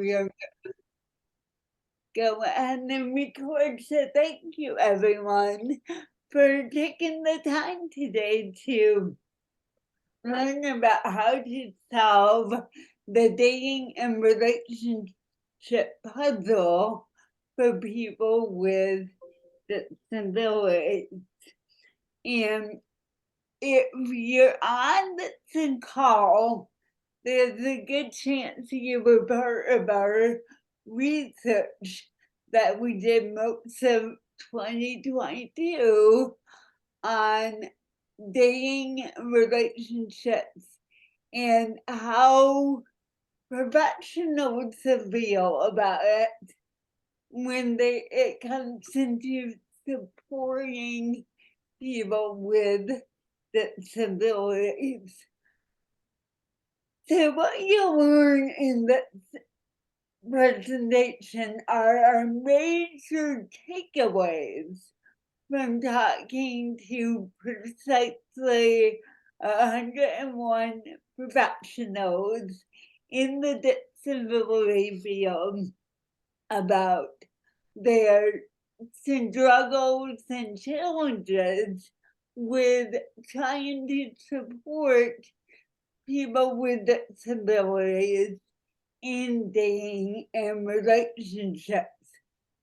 we are go ahead and record. So thank you everyone for taking the time today to learn about how to solve the dating and relationship puzzle for people with disabilities. And if you're on the call, there's a good chance you were part of our research that we did most of 2022 on dating relationships and how professionals feel about it when it comes into supporting people with disabilities. So what you'll learn in this presentation are our major takeaways from talking to precisely 101 professionals in the disability field about their struggles and challenges with trying to support people with disabilities in dating and relationships.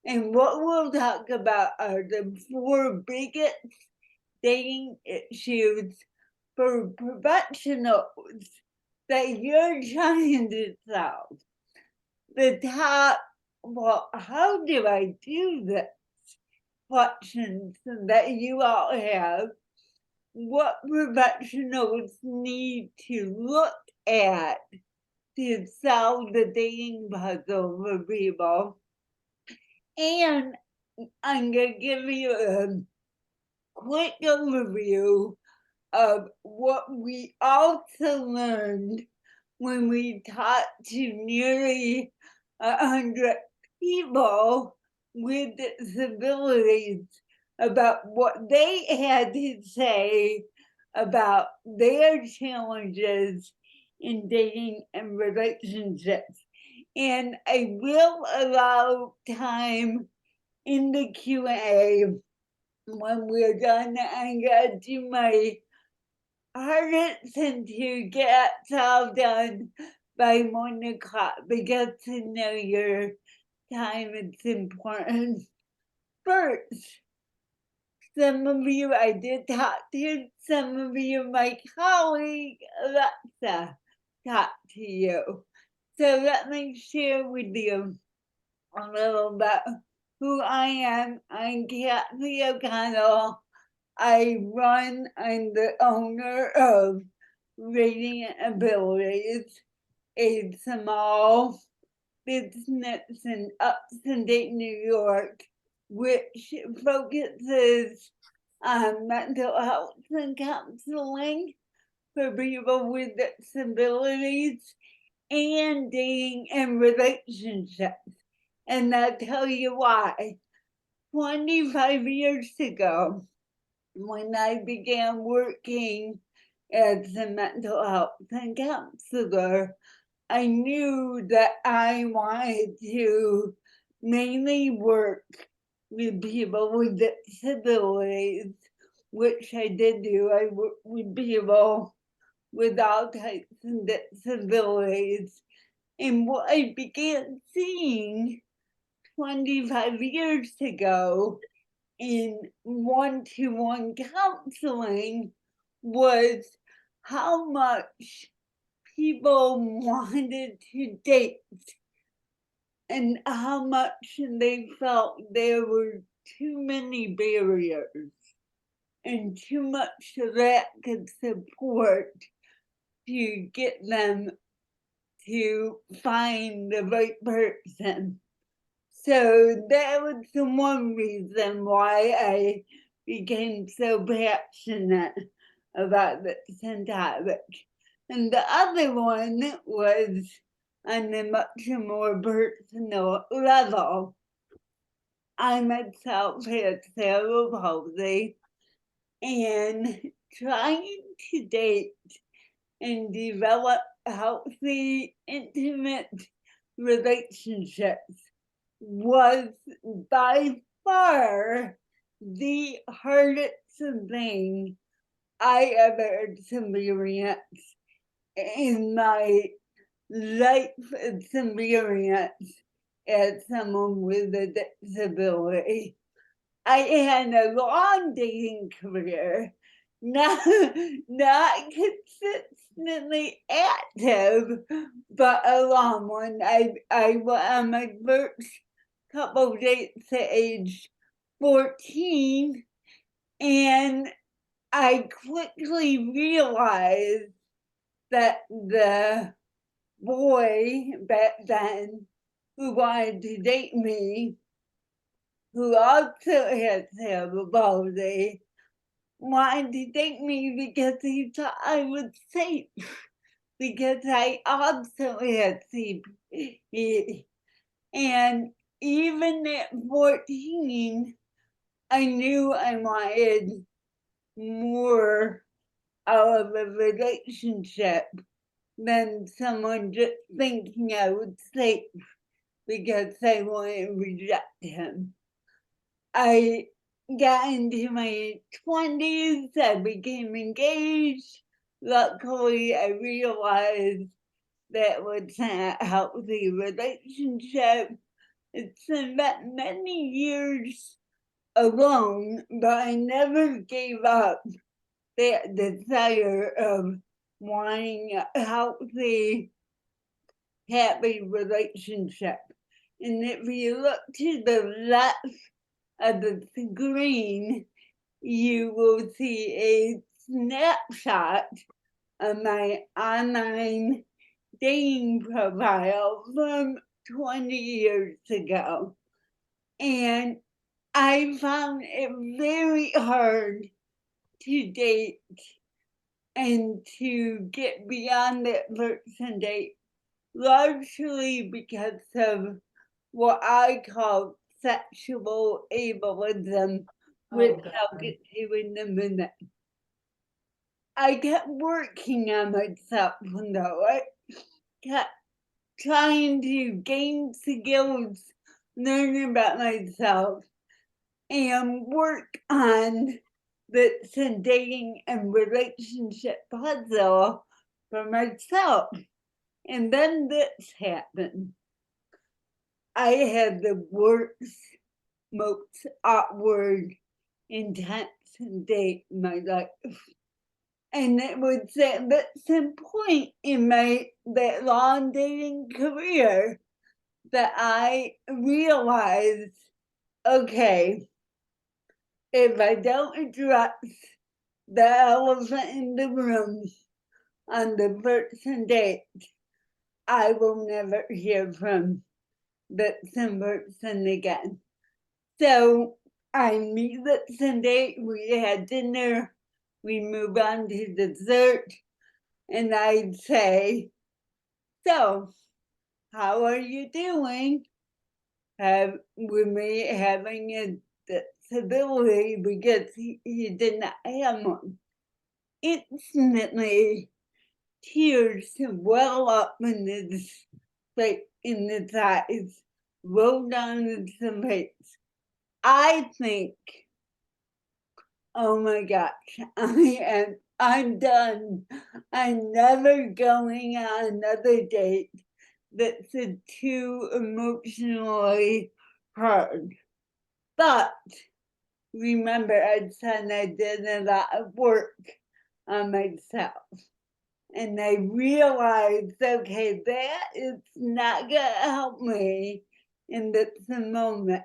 And what we'll talk about are the 4 biggest dating issues for professionals that you're trying to solve. The top, well, how do I do this? Questions that you all have. What professionals need to look at to solve the dating puzzle for people. And I'm going to give you a quick overview of what we also learned when we talked to nearly 100 people with disabilities about what they had to say about their challenges in dating and relationships. And I will allow time in the Q&A when we're done. I'm gonna do my hardest and to get it all done by 1 o'clock because I know your time is important. First, some of you I did talk to, some of you, my colleague Alexa, talked to you. So let me share with you a little about who I am. I'm Kathy O'Connell. I'm the owner of Radiant Abilities, a small business in upstate New York, which focuses on mental health and counseling for people with disabilities and dating and relationships. And I'll tell you why. 25 years ago, when I began working as a mental health and counselor, I knew that I wanted to mainly work with people with disabilities, which I did do. I worked with people with all types of disabilities. And what I began seeing 25 years ago in one-to-one counseling was how much people wanted to date and how much they felt there were too many barriers and too much lack of support to get them to find the right person. So that was the one reason why I became so passionate about this topic. And the other one was on a much more personal level. I myself had cerebral palsy, and trying to date and develop healthy, intimate relationships was by far the hardest thing I ever experienced in my life experience as someone with a disability. I had a long dating career, not not consistently active, but a long one. I went on my first couple dates at age 14, and I quickly realized that the boy back then who wanted to date me, who also had cerebral palsy, wanted to date me because he thought I was safe, because I also had CP. And even at 14, I knew I wanted more out of a relationship than someone just thinking I was safe because I wouldn't reject him. I got into my 20s, I became engaged. Luckily, I realized that was not a healthy relationship. It spent many years alone, but I never gave up that desire of wanting a healthy, happy relationship. And if you look to the left of the screen, you will see a snapshot of my online dating profile from 20 years ago. And I found it very hard to date and to get beyond that first date, largely because of what I call sexual ableism, which I'll get to in a minute. I kept working on myself though. I kept trying to gain skills, learn about myself, and work on the dating and relationship puzzle for myself. And then this happened. I had the worst, most awkward, intense date in my life. And it was at that point in my that long dating career that I realized, okay, if I don't address the elephant in the room on the first date, I will never hear from that same person again. So I meet that Sunday, we had dinner, we move on to dessert, and I'd say, so, how are you doing? With me having a disability because he did not have one. Instantly, tears well up in his eyes, roll down his face. I think, oh my gosh, I'm done. I'm never going on another date that's too emotionally hard. But remember, I said I did a lot of work on myself. And I realized, okay, that is not gonna help me in this moment.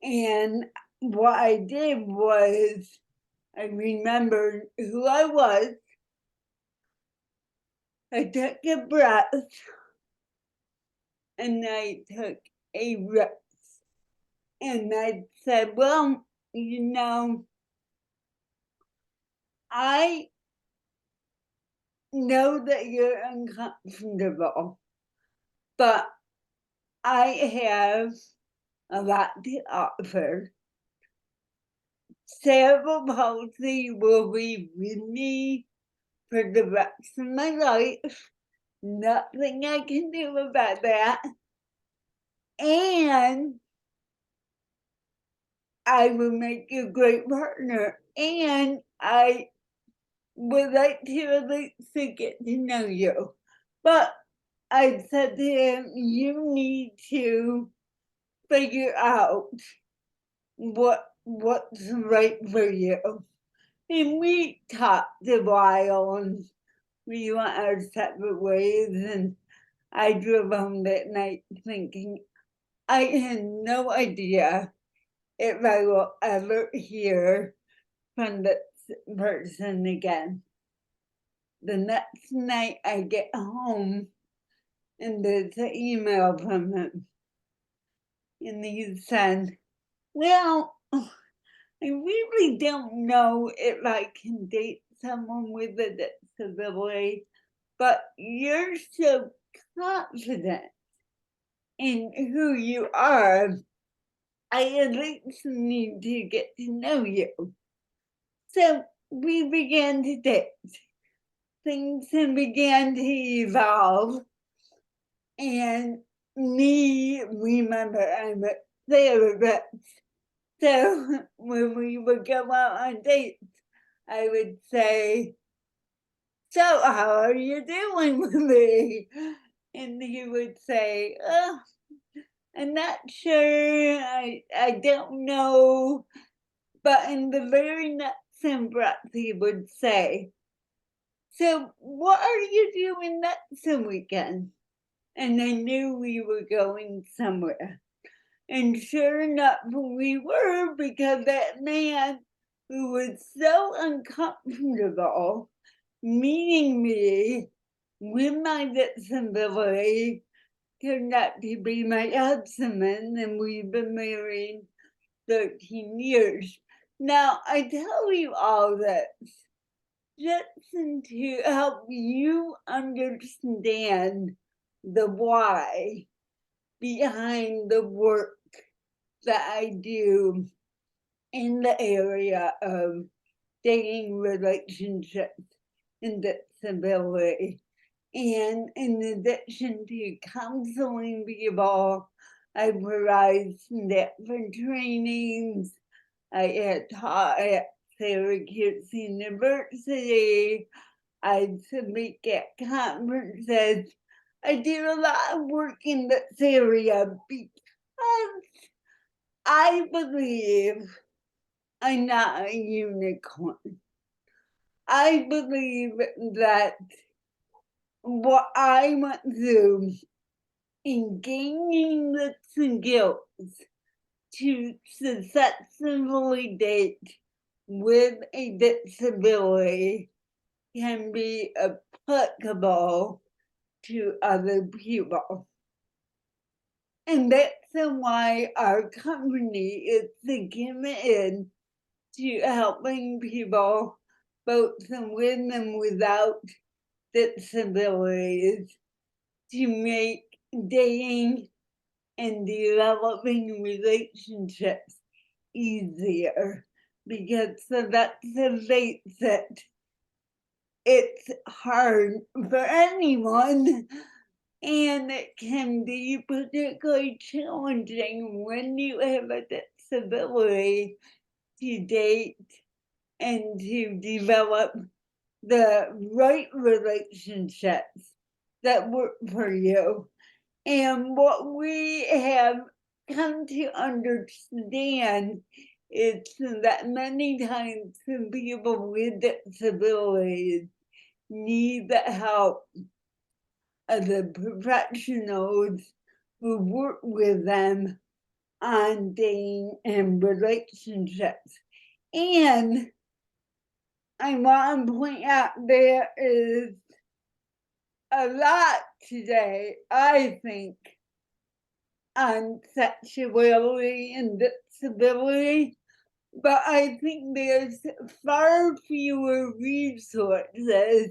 And what I did was I remembered who I was. I took a breath and I took a rest. And I said, well, I know that you're uncomfortable, but I have a lot to offer. Cerebral palsy will be with me for the rest of my life. nothing I can do about that. And I will make you a great partner. And I would like to at least to get to know you. But I said to him, you need to figure out what's right for you. And we talked a while and we went our separate ways, and I drove home that night thinking I had no idea if I will ever hear from this person again. The next night I get home and there's an email from him. And he said, well, I really don't know if I can date someone with a disability, but you're so confident in who you are. I at least need to get to know you. So we began to date. Things began to evolve. And me, remember, I'm a therapist. So when we would go out on dates, I would say, so how are you doing with me? And he would say, oh, I'm not sure, I don't know. But in the very next breath, he would say, so what are you doing next weekend? And I knew we were going somewhere. And sure enough, we were, because that man who was so uncomfortable meeting me with my disability turned out to be my husband, and we've been married 13 years. Now, I tell you all this just to help you understand the why behind the work that I do in the area of dating, relationships, and disability. And in addition to counseling people, I provide some different trainings. I had taught at Syracuse University. I speak at conferences. I do a lot of work in this area because I believe I'm not a unicorn. I believe that what I went through in gaining the skills to successfully date with a disability can be applicable to other people. And that's why our company is committed to helping people, both with and without disabilities, to make dating and developing relationships easier. Because so let's face it, it's hard for anyone. And it can be particularly challenging when you have a disability to date and to develop the right relationships that work for you. And what we have come to understand is that many times people with disabilities need the help of the professionals who work with them on dating and relationships. And I want to point out there is a lot today, I think, on sexuality and disability, but I think there's far fewer resources,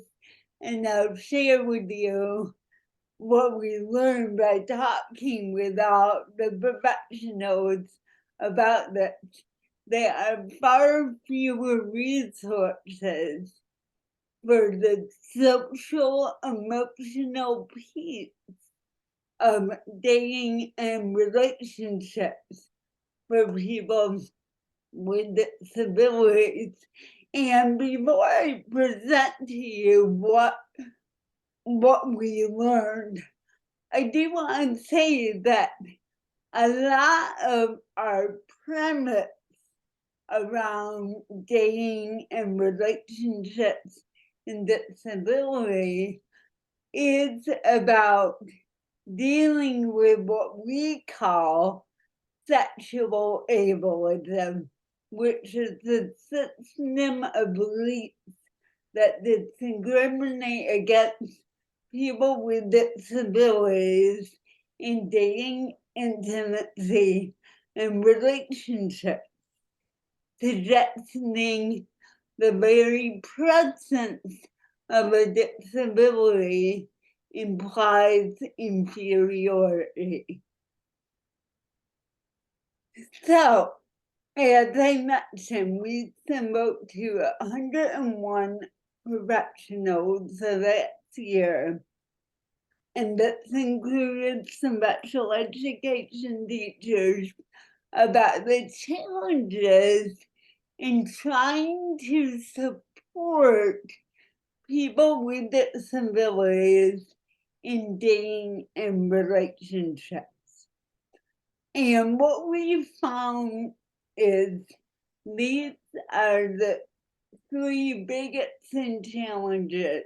and I'll share with you what we learned by talking with all the professionals about this. There are far fewer resources for the social emotional piece of dating and relationships for people with disabilities. And before I present to you what we learned, I do want to say that a lot of our premise around dating and relationships and disability is about dealing with what we call sexual ableism, which is the system of beliefs that discriminate against people with disabilities in dating, intimacy, and relationships, suggesting the very presence of a disability implies inferiority. So, as I mentioned, we spoke to 101 professionals last year, and this included some special education teachers about the challenges in trying to support people with disabilities in dating and relationships. And what we found is these are the three biggest challenges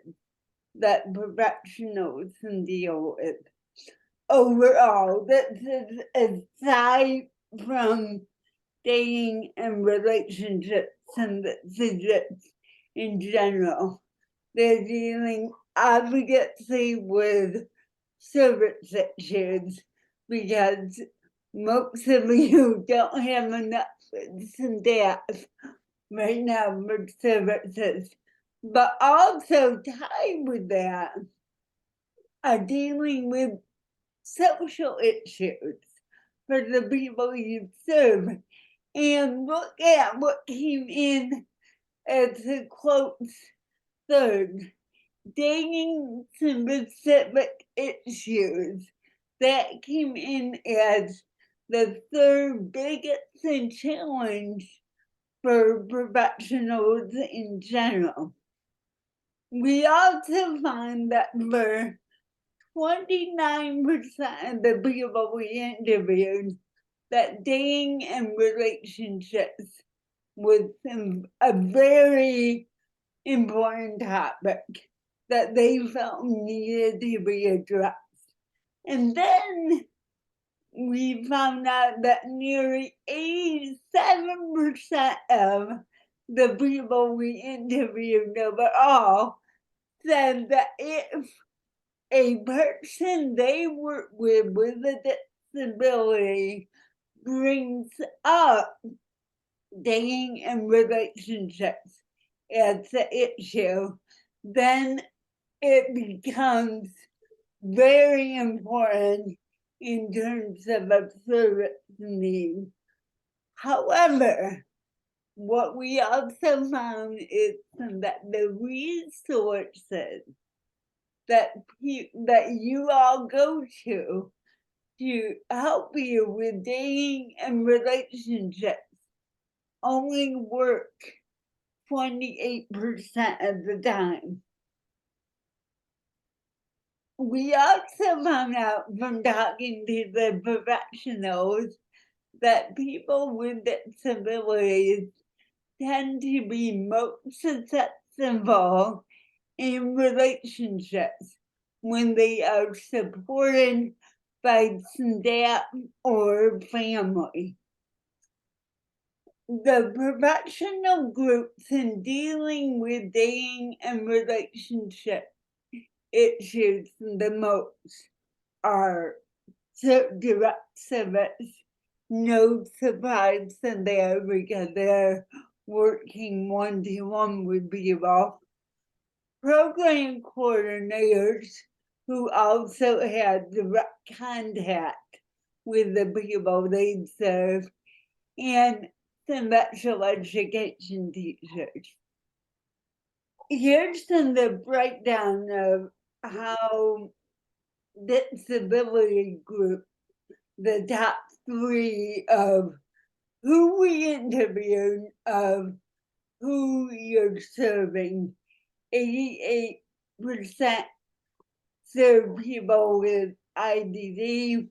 that professionals can deal with. Overall, this is aside from dating and relationships and decisions in general. They're dealing obviously with service issues because most of you don't have enough staff right now for services. But also tied with that are dealing with social issues for the people you serve. And look at what came in as the quotes third, dating specific issues. That came in as the third biggest challenge for professionals in general. We also find that for 29% of the people we interviewed, that dating and relationships was a very important topic that they felt needed to be addressed. And then we found out that nearly 87% of the people we interviewed overall said that if a person they work with a disability brings up dating and relationships as the issue, then it becomes very important in terms of a service need. However, what we also found is that the resources that you all go to help you with dating and relationships only work 28% of the time. We also found out from talking to the professionals that people with disabilities tend to be most successful in relationships when they are supported by staff or family. The professional groups in dealing with dating and relationship issues the most are direct service. No surprise in there because they're working one-to-one with people. Program coordinators who also had direct contact with the people they serve, and special education teachers. here's the breakdown of how disability group, the top 3 of who we interviewed, of who you're serving. 88% serve people with IDD,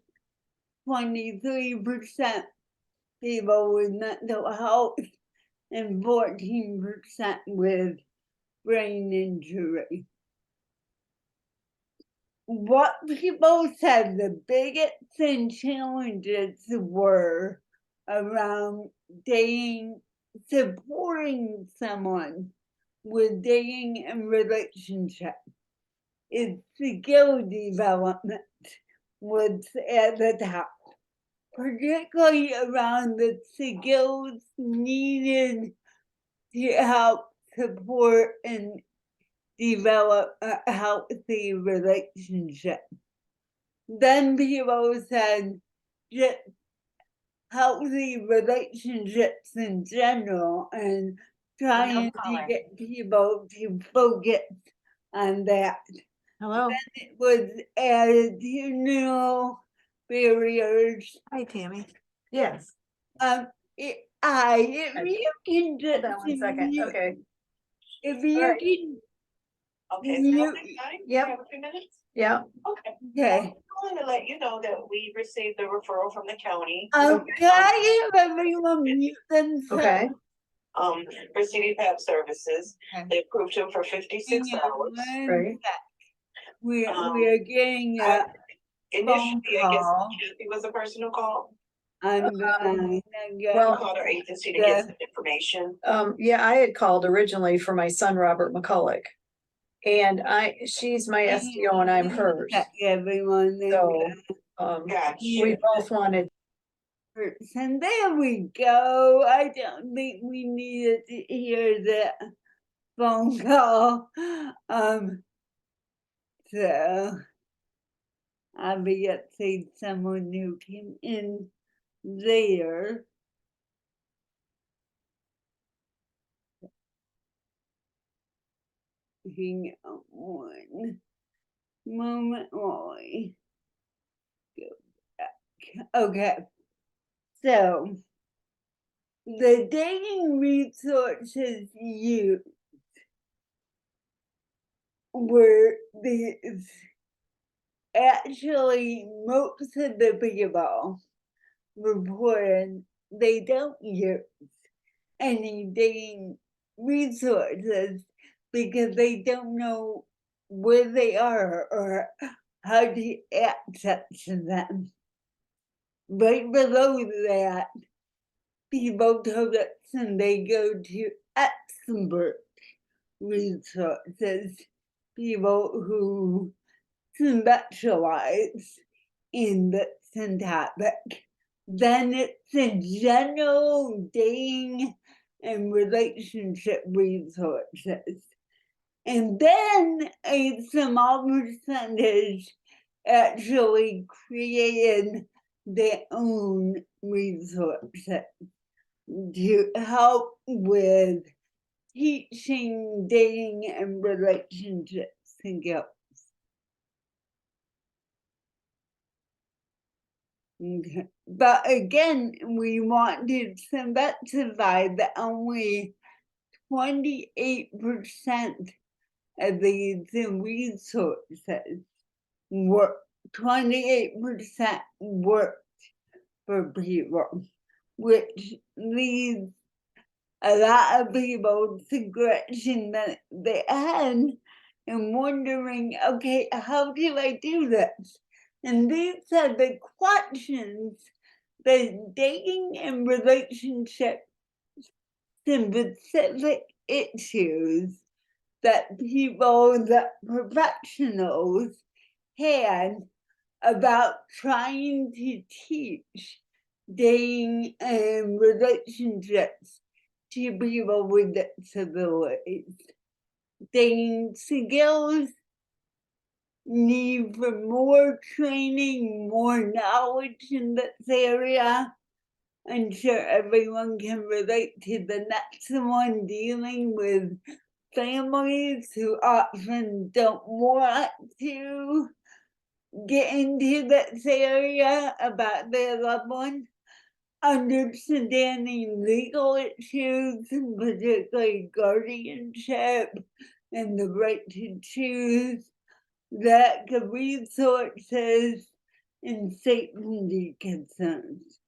23% people with mental health, and 14% with brain injury. What people said the biggest challenges were around supporting someone with dating and relationship. Is skill development was at the top, particularly around the skills needed to help support and develop a healthy relationship. Then people said just healthy relationships in general and trying to get people to focus on that. Hello. Then it was attitudinal barriers. Hi, Tammy. Yes. If you can just Hold on 1 second. mute- Okay. if you Alright. can Okay, so mute, time? Yep. You have a few minutes? Yeah. Okay. okay. I'm going to let you know that we received a referral from the county. Can I have everyone mute themselves? Okay. For CDPAP services. Okay. They approved him for 56 Hang on hours. one Right. sec. We Um, are getting a Initially, I guess call. Kathy was the person who called. on the line. well, We called our agency to get some information. Yeah, I had called originally for my son, Robert McCulloch. And she's my SDO and I'm hers. Everyone. So, Gotcha. we both wanted, And there we go. I don't think we needed to hear the phone call. So obviously someone who came in there. Hang on one moment while I go back. Okay. So the dating resources used were these. Actually, most of the people reported they don't use any dating resources because they don't know where they are or how to access them. Right below that, people told us they go to expert resources, people who specialize in this topic. Then it's a general dating and relationship resources. And then a small percentage actually created their own resources to help with teaching dating and relationship skills. Okay. But again, we want to specify that only 28% of these resources work. 28% worked for people, which leaves a lot of people scratching their head and wondering, okay, how do I do this? And these are the questions, the dating and relationship specific issues that people, that professionals had about trying to teach dating and relationships to people with disabilities. Dating skills need for more training, more knowledge in this area. I'm sure everyone can relate to the next one dealing with families who often don't want to get into this area about their loved one, understanding legal issues, particularly guardianship and the right to choose, lack of resources, and safety concerns.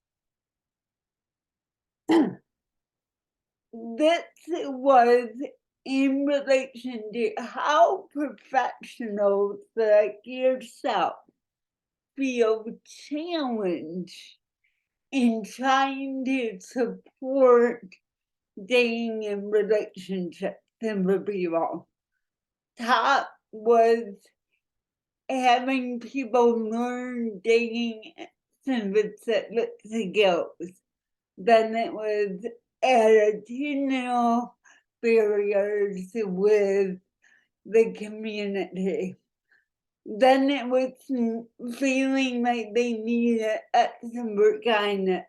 This was in relation to how professionals like yourself feel challenged in trying to support dating and relationships in the people. Top was having people learn dating civic skills. Then it was attitudinal barriers with the community. Then it was feeling like they needed expert guidance.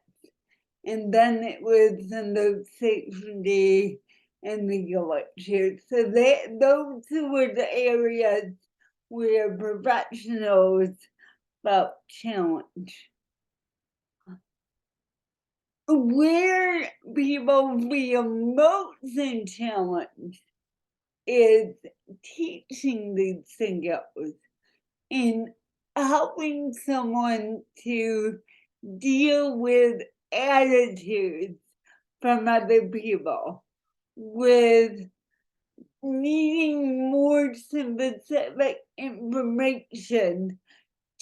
And then it was in the safety and legal issues. So those were the areas where professionals felt challenged. Where people feel most challenged is teaching these skills and helping someone to deal with attitudes from other people, with needing more specific information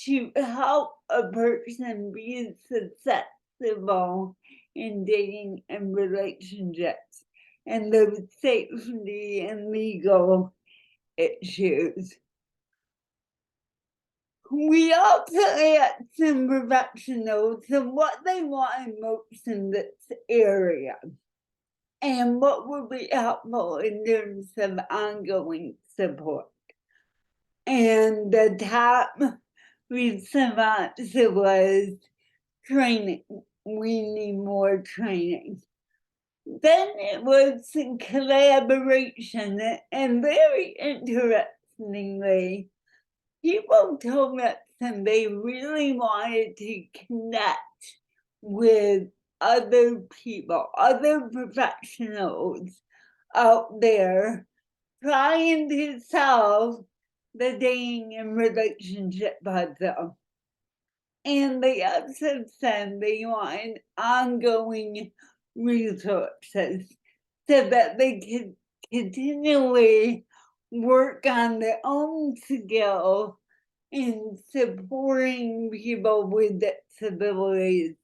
to help a person be successful in dating and relationships and those safety and legal issues. We also asked some professionals what they wanted most in this area and what would be helpful in terms of ongoing support. And the top response was training. We need more training. Then it was collaboration, and very interestingly, people told us that they really wanted to connect with other people, other professionals out there trying to solve the dating and relationship puzzle. And they also said they wanted ongoing resources so that they could continually work on their own skill in supporting people with disabilities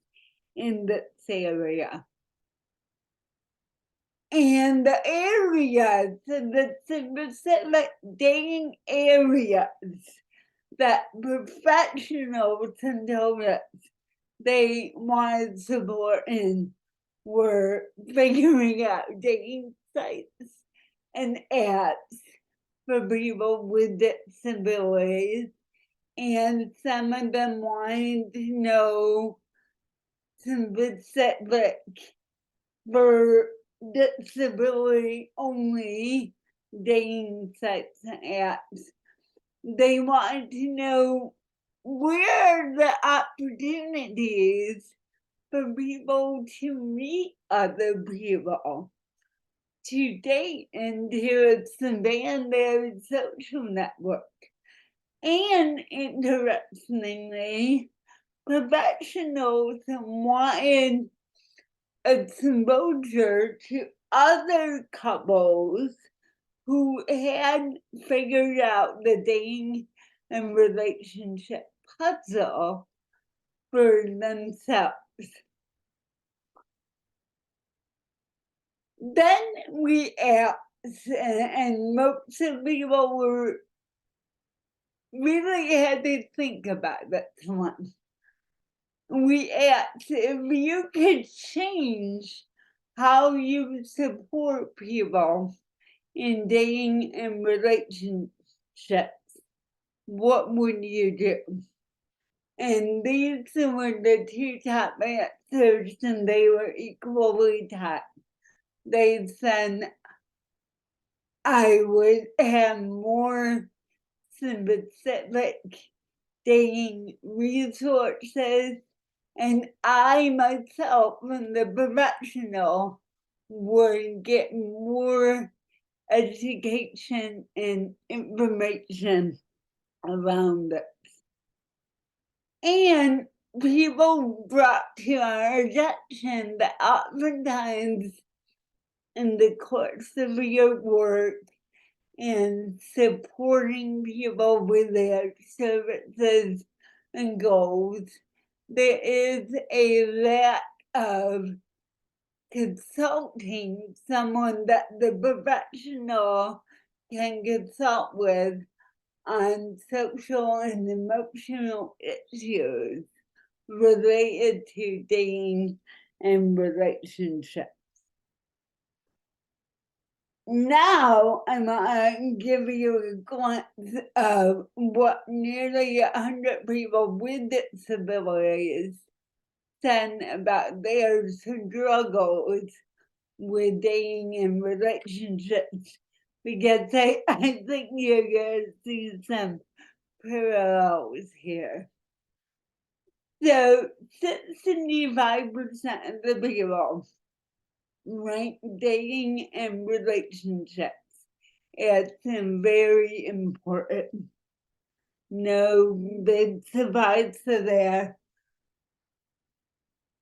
in this area. And the areas, the specific dating areas that professionals told us they wanted support in were figuring out dating sites and apps for people with disabilities. And some of them wanted to know some specific for disability only dating sites and apps. They wanted to know where are the opportunities for people to meet other people, to date and to expand their social network. And interestingly, professionals wanted exposure to other couples who had figured out the dating and relationship puzzle for themselves. Then we asked, and most of people were really had to think about this one. We asked if you could change how you support people in dating and relationships, what would you do? And these were the two top answers, and they were equally top. They said, I would have more specific dating resources, and I myself, and the professional, would get more education and information around it. And people brought to our attention that oftentimes in the course of your work and supporting people with their services and goals, there is a lack of consulting someone that the professional can consult with on social and emotional issues related to dating and relationships. Now I'm gonna give you a glance of what nearly 100 people with disabilities said about their struggles with dating and relationships, because I think you're gonna see some parallels here. So 65% of the people rank dating and relationships as very important. No big surprise there.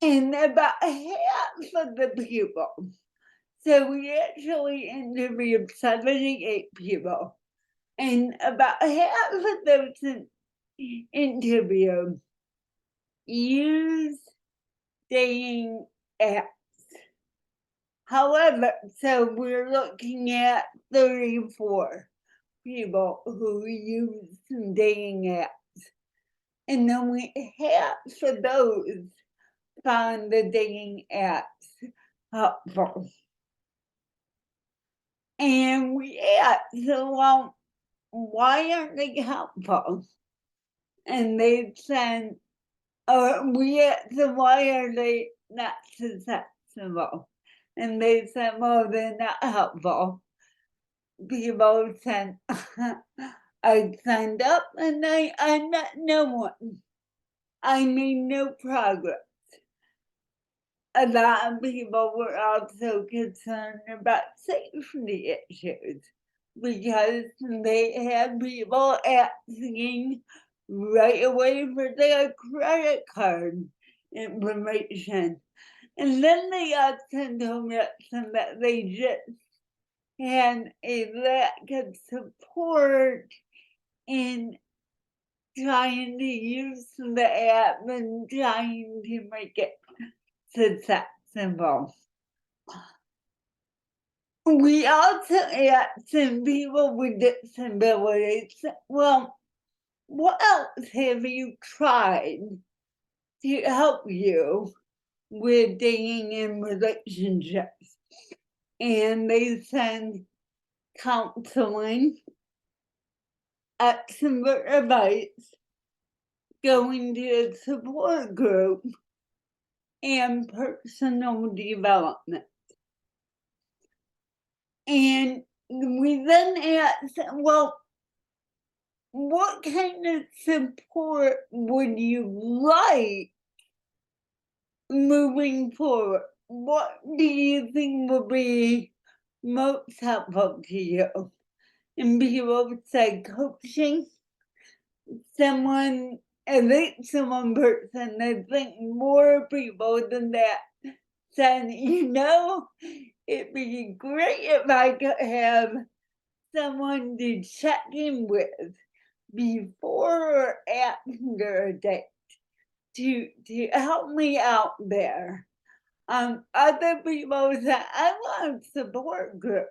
And about half of the people, so we actually interviewed 78 people, and about half of those interviewed use dating apps. However, so we're looking at 34 people who use dating apps, and only half of those found the dating apps helpful. And we asked, so, well, why aren't they helpful? And they said, we asked them, why are they not successful? And they said, well, they're not helpful. People said, I signed up and I met no one. I made no progress. A lot of people were also concerned about safety issues because they had people asking right away for their credit card information. And then they also told us that they just had a lack of support in trying to use the app and trying to make it successful. We also asked some people with disabilities, well, what else have you tried to help you with dating and relationships? And they said counseling, expert advice, going to a support group, and personal development. And we then asked, well, what kind of support would you like moving forward? What do you think will be most helpful to you? And people said coaching, someone, at least one person, I think more people than that, said, it'd be great if I could have someone to check in with before or after a date to help me out there. Other people said, I want a support group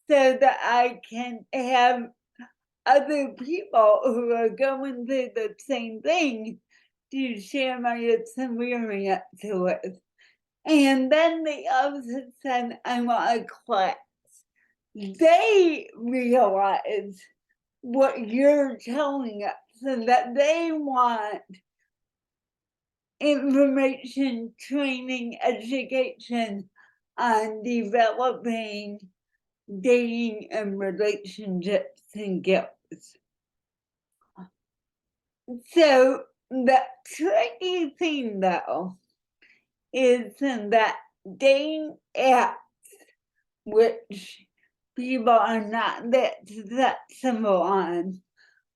so that I can have other people who are going through the same thing to share my experience with. And then they also said, I want a class. They realize what you're telling us and that they want information, training, education on developing dating and relationships and skills. So the tricky thing though is that dating apps, which people are not that successful on,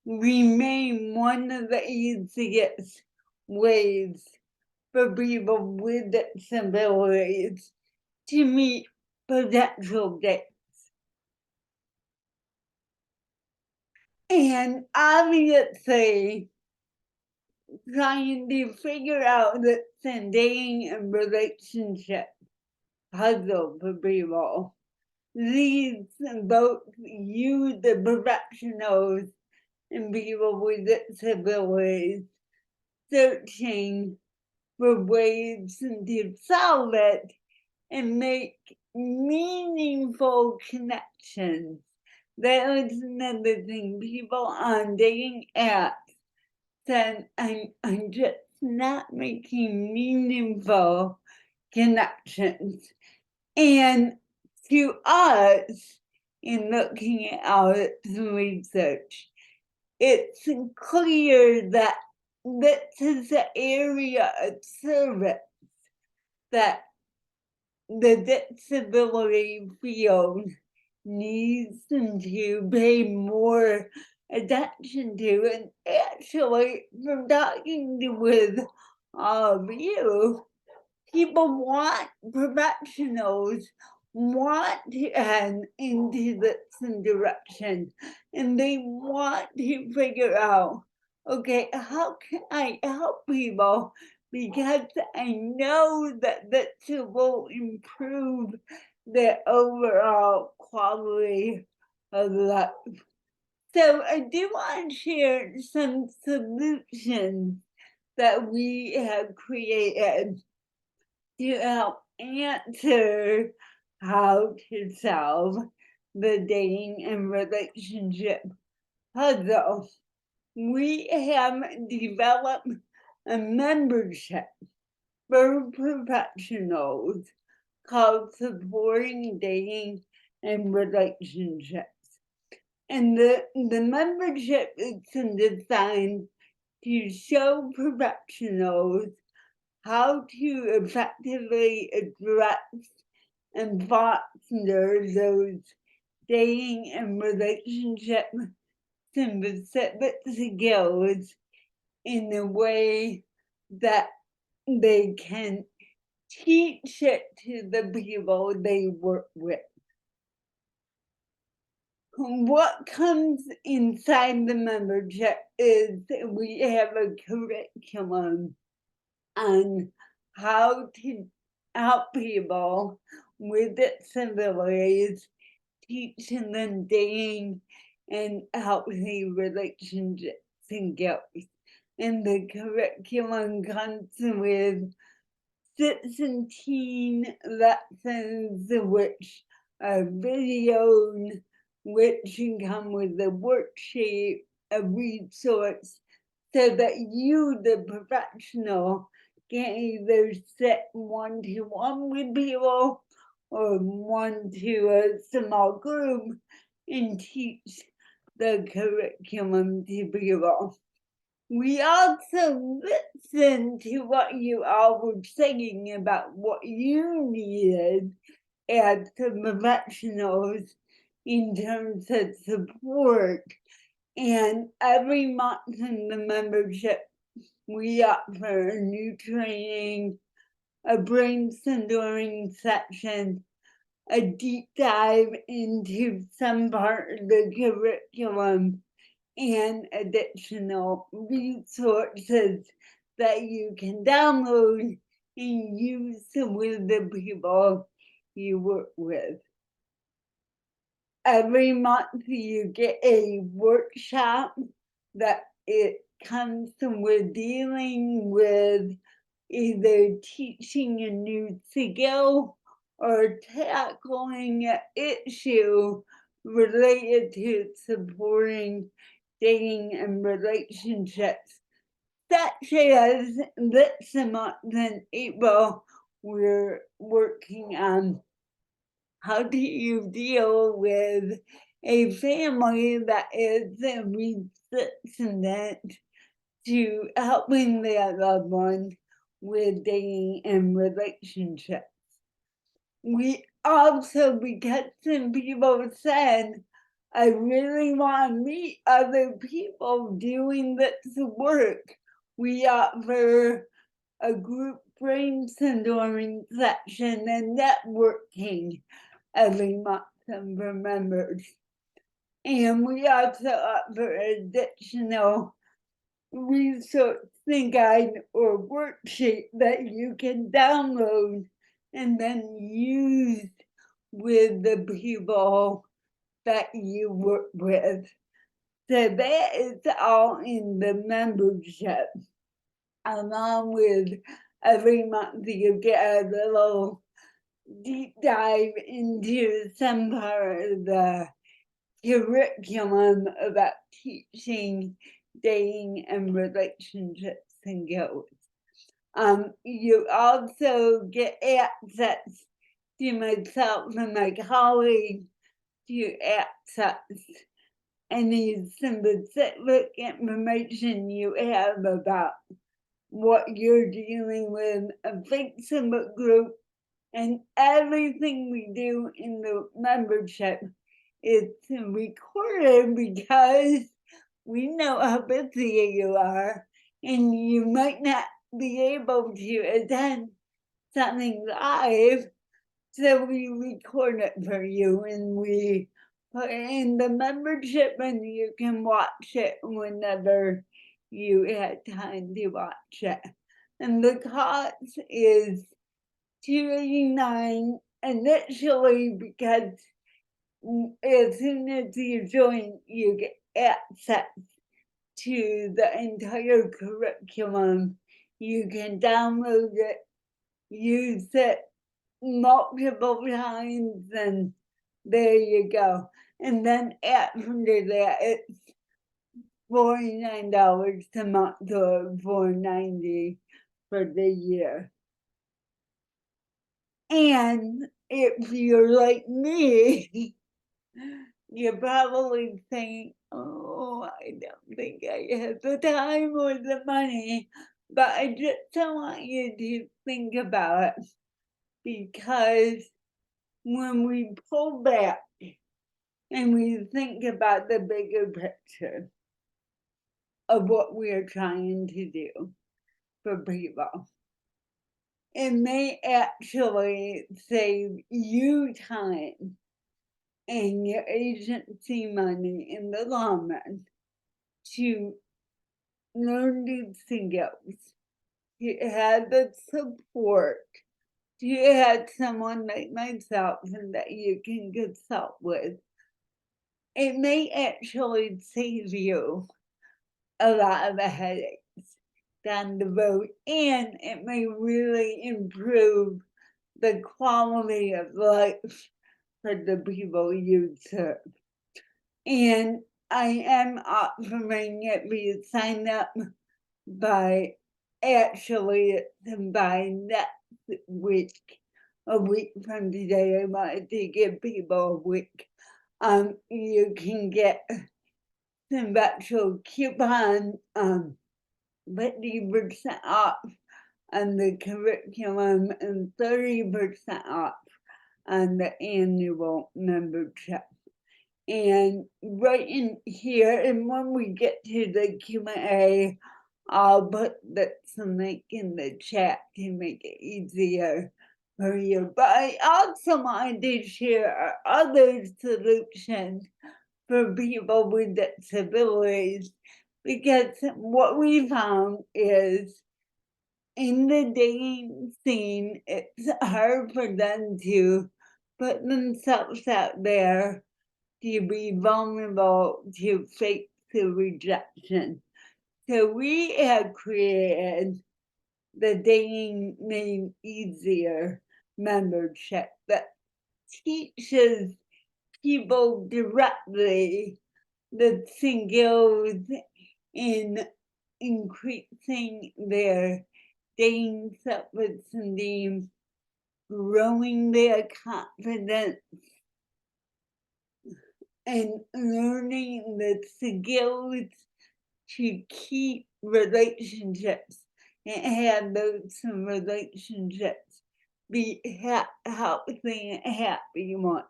remain one of the easiest ways for people with disabilities to meet potential dates. And obviously, trying to figure out the dating and relationship puzzle for people leads both you, the professionals, and people with disabilities searching for ways to solve it and make meaningful connections. That is another thing. People on dating apps said, I'm just not making meaningful connections. And to us, in looking at our research, it's clear that this is an area of service that the disability field needs to pay more attention to. And actually, from talking with all of you, people want professionals want to head into this direction, and they want to figure out, okay, how can I help people, because I know that this will improve their overall quality of life. So I do want to share some solutions that we have created to help answer how to solve the dating and relationship puzzle. We have developed a membership for professionals called Supporting Dating and Relationships. And the membership is designed to show professionals how to effectively address and foster those dating and relationship specific skills in a way that they can teach it to the people they work with. What comes inside the membership is we have a curriculum on how to help people with disabilities, teaching them dating and healthy relationships and skills. And the curriculum comes with 17 lessons which are videos, which can come with a worksheet, a resource, so that you, the professional, can either sit one-to-one with people or one to a small group and teach the curriculum to people. We also listened to what you all were saying about what you needed as professionals in terms of support. And every month in the membership, we offer a new training, a brainstorming section, a deep dive into some part of the curriculum, and additional resources that you can download and use with the people you work with. Every month you get a workshop that it comes with dealing with either teaching a new skill or tackling an issue related to supporting dating and relationships, such as this month in April, we're working on how do you deal with a family that is resistant to helping their loved one with dating and relationships? We also, because some people said, I really want to meet other people doing this work, we offer a group brainstorming session and networking every month for members. And we also offer additional resource guide or worksheet that you can download and then use with the people that you work with. So that is all in the membership, along with every month you get a little deep dive into some part of the curriculum about teaching dating and relationships and skills. You also get access to myself and my colleagues to access any specific information you have about what you're dealing with, a Facebook group, and everything we do in the membership is recorded because we know how busy you are and you might not be able to attend something live. So we record it for you and we put it in the membership and you can watch it whenever you have time to watch it. And the cost is $2.89 initially because as soon as you join, you get access to the entire curriculum. You can download it, use it multiple times, and there you go. And then after that, it's $49 a month or $4.90 for the year. And if you're like me, you're probably saying, oh, I don't think I have the time or the money. But I just don't want you to think about it, because when we pull back and we think about the bigger picture of what we're trying to do for people, it may actually save you time and your agency money in the long run to learn these skills, to have the support, to have someone like myself and that you can consult with. It may actually save you a lot of the headaches down the road, and it may really improve the quality of life for the people you serve. And I am offering it via sign up by actually by next week, a week from today. I wanted to give people a week. You can get some virtual coupon, 50% off on the curriculum and 30% off on the annual membership. And right in here, and when we get to the Q&A, I'll put some link in the chat to make it easier for you. But I also wanted to share other solutions for people with disabilities, because what we found is in the dating scene, it's hard for them to put themselves out there to be vulnerable to face the rejection. So we have created the Dating Made Easier membership that teaches people directly the skills in increasing their dating self-esteem, growing their confidence and learning the skills to keep relationships and have those relationships be healthy and happy ones.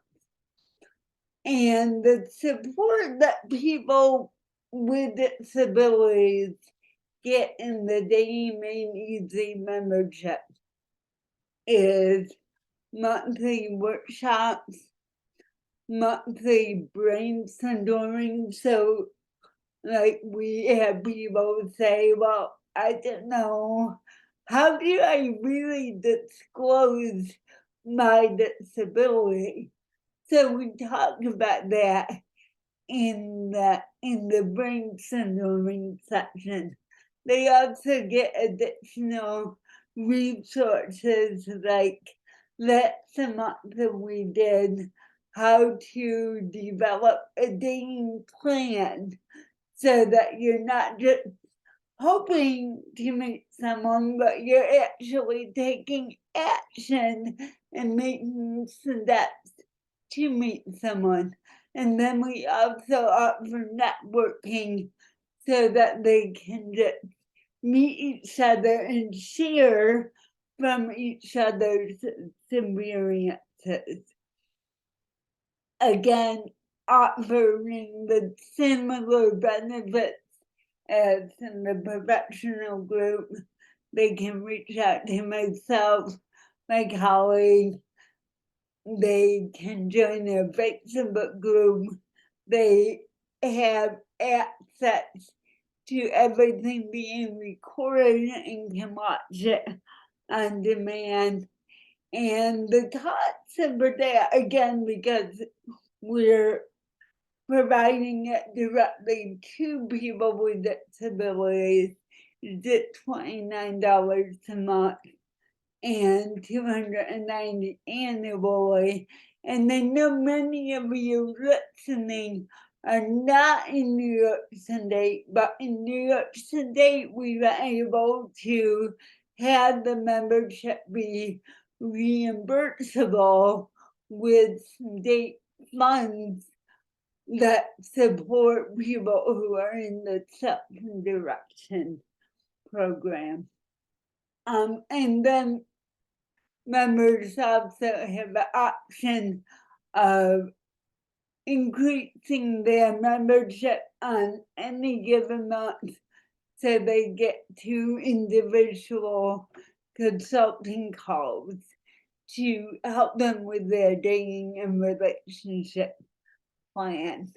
And the support that people with disabilities get in the Daily Main Easy membership is monthly workshops, monthly brainstorming. So, like, we have people say, well, I don't know, how do I really disclose my disability? So we talk about that in the brainstorming section. They also get additional resources like that's the month that we did how to develop a dating plan so that you're not just hoping to meet someone, but you're actually taking action and making steps to meet someone. And then we also offer networking so that they can just meet each other and share from each other's experiences. Again, offering the similar benefits as in the professional group. They can reach out to myself, my colleague. They can join a Facebook group. They have access to everything being recorded and can watch it on demand. And the costs for that, again, because we're providing it directly to people with disabilities, is at $29 a month and $290 annually. And I know many of you listening are not in New York State, but in New York State, we were able to have the membership be reimbursable with state funds that support people who are in the self-direction program. And then members also have the option of increasing their membership on any given month so they get 2 individual consulting calls to help them with their dating and relationship plan.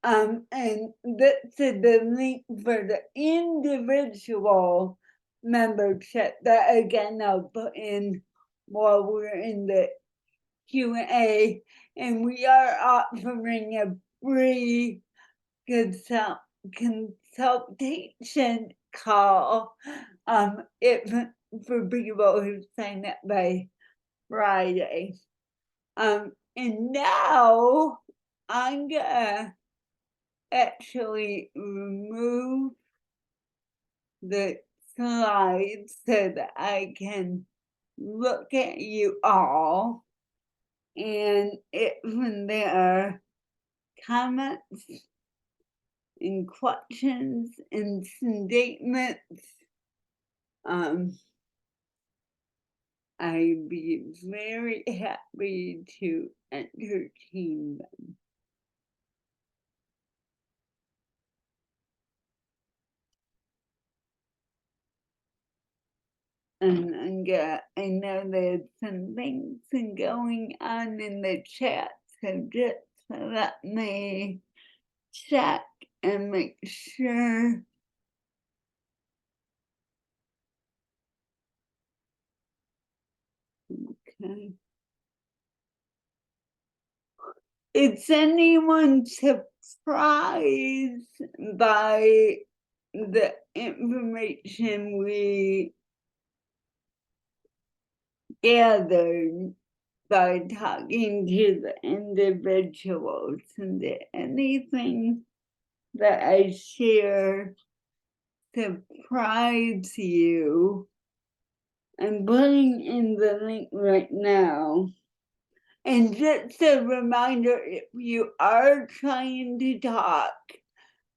And this is the link for the individual membership that again I'll put in while we're in the Q&A, and we are offering a free consultation call if for people who sign up by Friday. And now I'm gonna actually remove the slides so that I can look at you all. And if there are comments and questions and statements, I'd be very happy to entertain them. And I know there's some things going on in the chat, so just let me check and make sure. Okay. Is anyone surprised by the information we gathered by talking to the individuals? And did anything that I share surprise you? I'm putting in the link right now. And just a reminder, if you are trying to talk,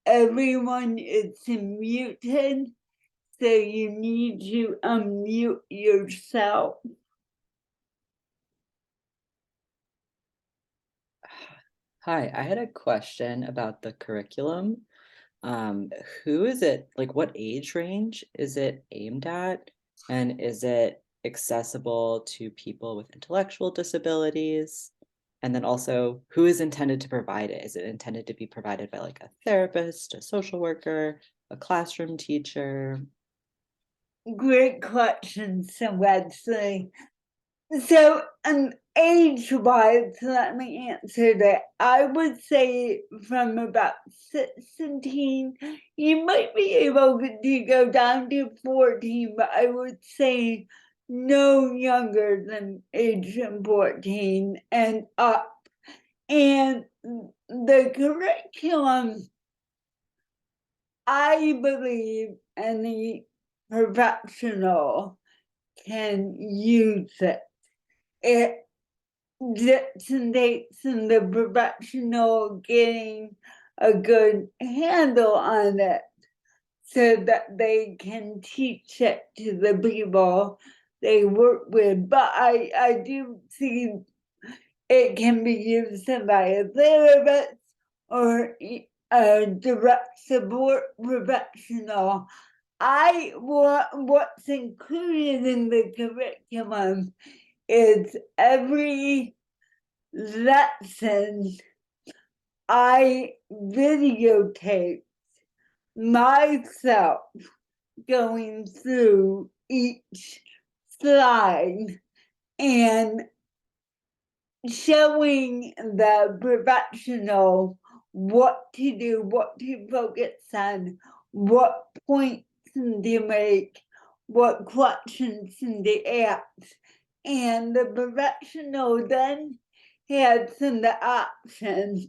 everyone is muted, so you need to unmute yourself. Hi, I had a question about the curriculum. Who is it, like what age range is it aimed at? And is it accessible to people with intellectual disabilities? And then also, who is intended to provide it? Is it intended to be provided by like a therapist, a social worker, a classroom teacher? Great question, so Wesley. So, age-wise, let me answer that. I would say from about 16, you might be able to go down to 14, but I would say no younger than age 14 and up. And the curriculum, I believe any professional can use it. It dates in the professional getting a good handle on it so that they can teach it to the people they work with. But I do see it can be used by a therapist or a direct support professional. What's included in the curriculum is every lesson I videotaped myself going through each slide and showing the professional what to do, what to focus on, what points to make, what questions to ask. And the professional then had some the options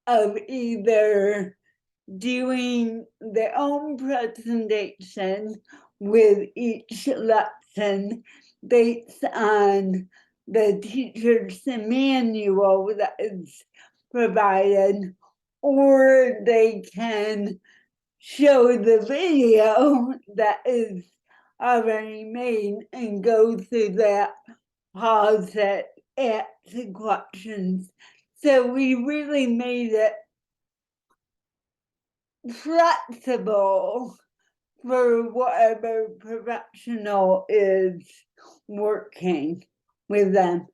of either doing their own presentation with each lesson based on the teacher's manual that is provided, or they can show the video that is already made and go through that, pause it, ask the questions. So we really made it flexible for whatever professional is working with them.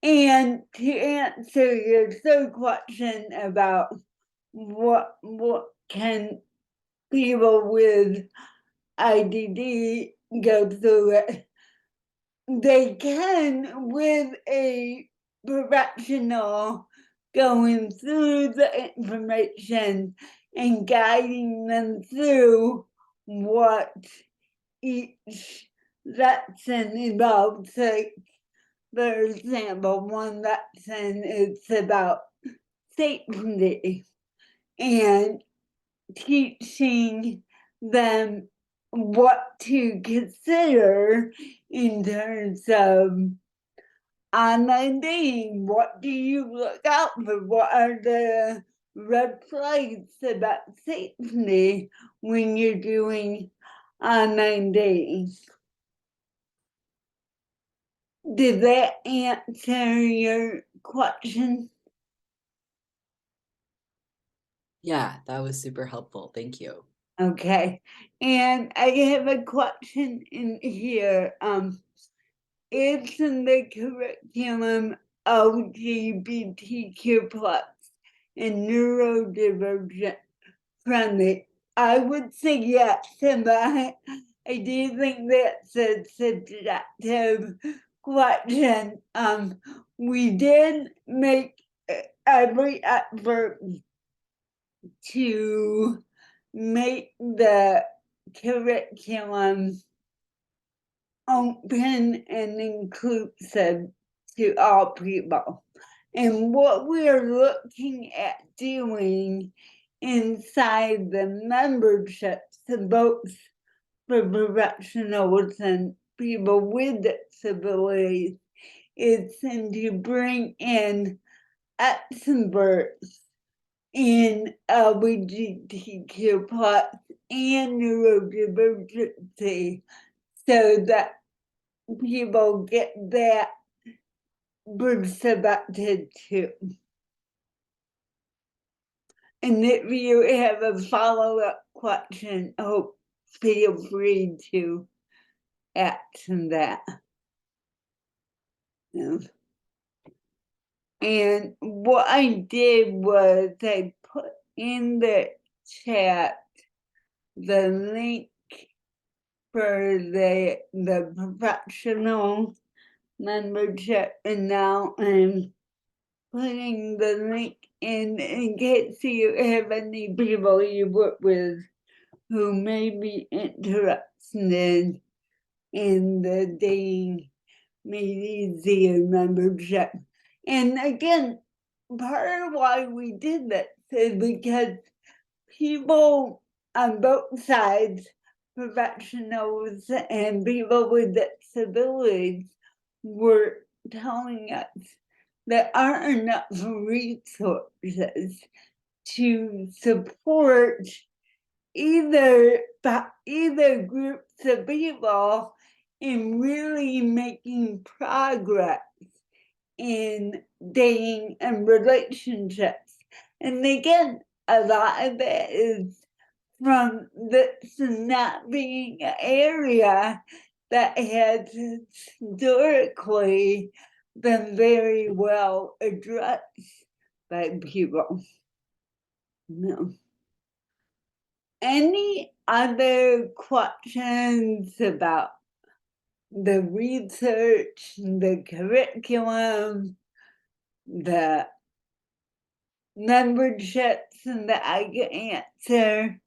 And to answer your third question about what can people with IDD go through it, they can with a professional going through the information and guiding them through what each lesson involves. Like, for example, one lesson is about safety and teaching them what to consider in terms of online dating. What do you look out for? What are the red flags about safety when you're doing online dating? Did that answer your question? Yeah, that was super helpful. Thank you. Okay, and I have a question in here. It's in the curriculum LGBTQ plus and neurodivergent friendly. I would say yes, but I do think that's a subjective question. We did make every effort to make the curriculum open and inclusive to all people. And what we're looking at doing inside the memberships, both for professionals and people with disabilities is to bring in experts in LGBTQ plus and neurodiversity so that people get that perspective too. And if you have a follow-up question, feel free to ask that. Yeah. And what I did was I put in the chat the link for the professional membership, and now I'm putting the link in case you have any people you work with who may be interested in the Dating Made Easier membership. And again, part of why we did this is because people on both sides, professionals and people with disabilities, were telling us there aren't enough resources to support either groups of people in really making progress in dating and relationships. And again, a lot of it is from this not being an area that has historically been very well addressed by people. No. Any other questions about the research, the curriculum, the memberships, and that I can answer?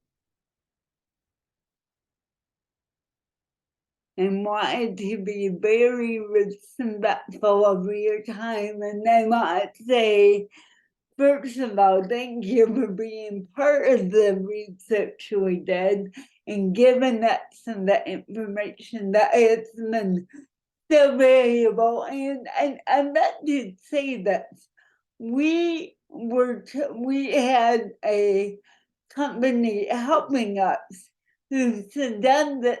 And wanted to be very respectful of your time, and I want to say, first of all, thank you for being part of the research we did and giving us some of the information that has been so valuable. And I meant to say that we had a company helping us who's done this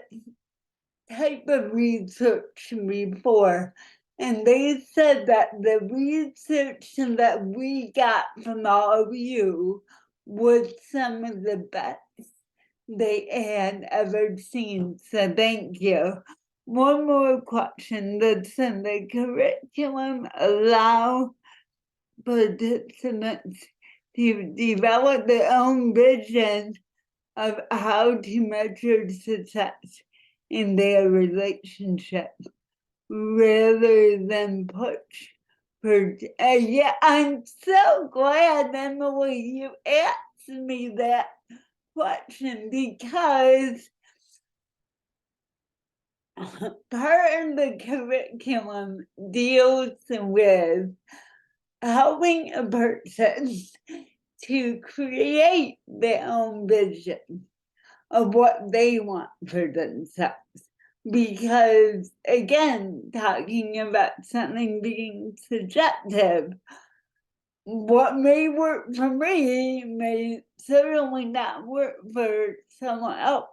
type of research before, and they said that the research that we got from all of you was some of the best they had ever seen. So thank you. One more question: does the curriculum allow participants to develop their own vision of how to measure success in their relationship rather than push for? Yeah, I'm so glad, Emily, you asked me that question, because part of the curriculum deals with helping a person to create their own vision of what they want for themselves. Because again, talking about something being subjective, what may work for me may certainly not work for someone else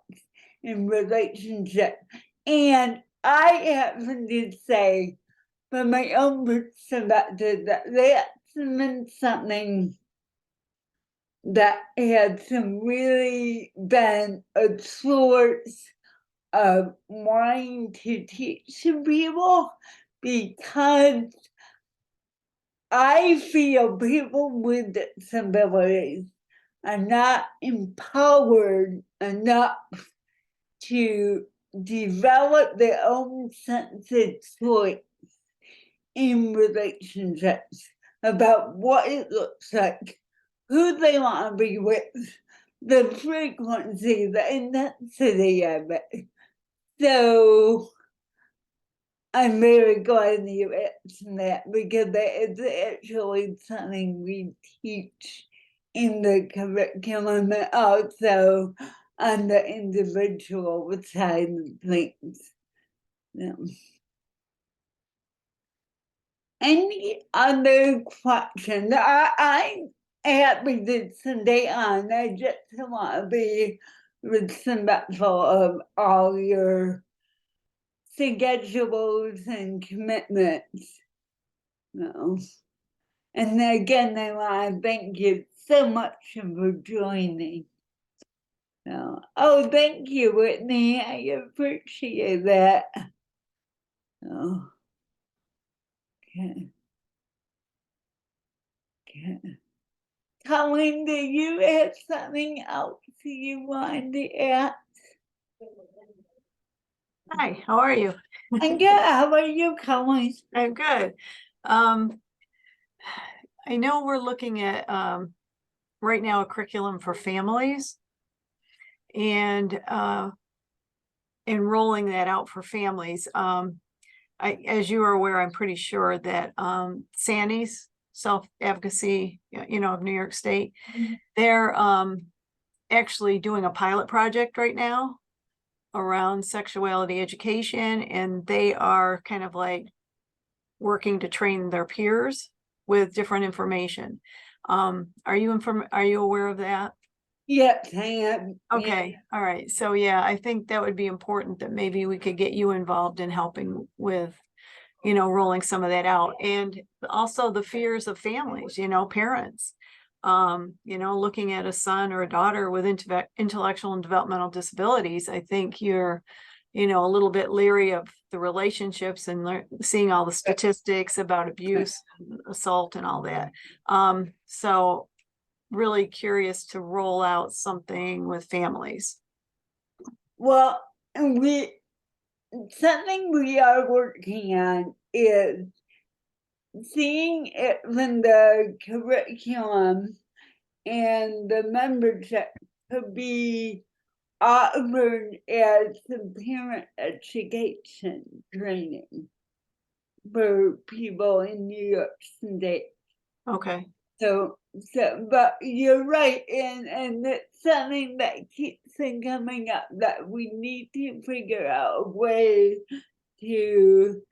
in relationship. And I happen to say, from my own perspective, that that's been something that has really been a source of wanting to teach people, because I feel people with disabilities are not empowered enough to develop their own sense of choice in relationships about what it looks like, who they want to be with, the frequency, the intensity of it. So I'm very glad you asked that, because that is actually something we teach in the curriculum and also on the individual side of things. Yeah. Any other questions? I'm happy to stay on. I just want to be respectful of all your schedules and commitments. No. And again, I want to thank you so much for joining. No. Oh, thank you, Whitney. I appreciate that. Oh. Okay. Okay. Colleen, do you have something else you wanted to add? Hi, how are you? I'm good. How about you, Colleen? I'm good. I know we're looking at right now a curriculum for families and enrolling that out for families. As you are aware, I'm pretty sure that Sandy's self-advocacy, of New York State, they're actually doing a pilot project right now around sexuality education, and they are kind of like working to train their peers with different information. Are you aware of that? Yes, I am. Okay, all right. So yeah, I think that would be important that maybe we could get you involved in helping with, rolling some of that out. And also the fears of families, parents. Looking at a son or a daughter with intellectual and developmental disabilities, I think you're, a little bit leery of the relationships and seeing all the statistics about abuse, assault, and all that. So really curious to roll out something with families. Well, something we are working on is seeing it when the curriculum and the membership could be offered as some parent education training for people in New York State. Okay. So, but you're right, and it's something that keeps on coming up that we need to figure out a way to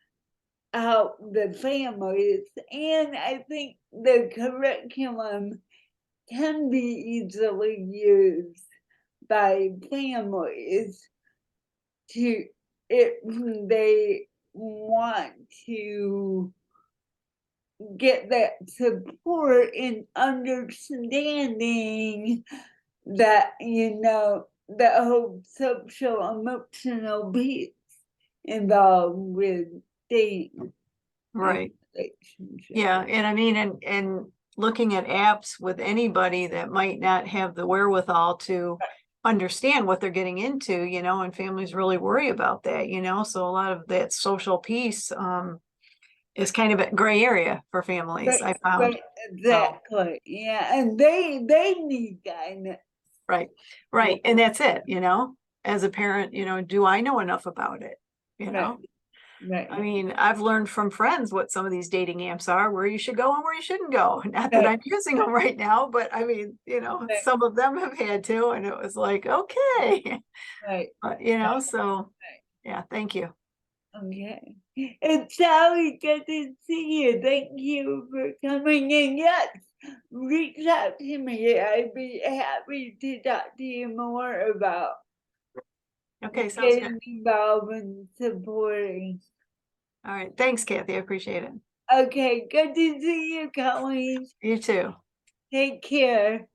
help the families. And I think the curriculum can be easily used by families to, if they want to get that support in understanding that, the whole social emotional piece involved with dating. Right. Relationship. Yeah. And I mean, and looking at apps with anybody that might not have the wherewithal to understand what they're getting into, and families really worry about that, so a lot of that social piece is kind of a gray area for families, I found. Exactly. Yeah, and they need guidance. Right. And that's it, as a parent, do I know enough about it? Right. I mean, I've learned from friends what some of these dating apps are, where you should go and where you shouldn't go. Not that I'm using them right now, but I mean, some of them have had to, and it was like, okay. Right. But, so yeah, thank you. Okay. It's always good to see you. Thank you for coming in. Yes, reach out to me. I'd be happy to talk to you more about Okay, sounds good. getting involved and supporting. All right. Thanks, Kathy. I appreciate it. Okay, good to see you, Colleen. You too. Take care.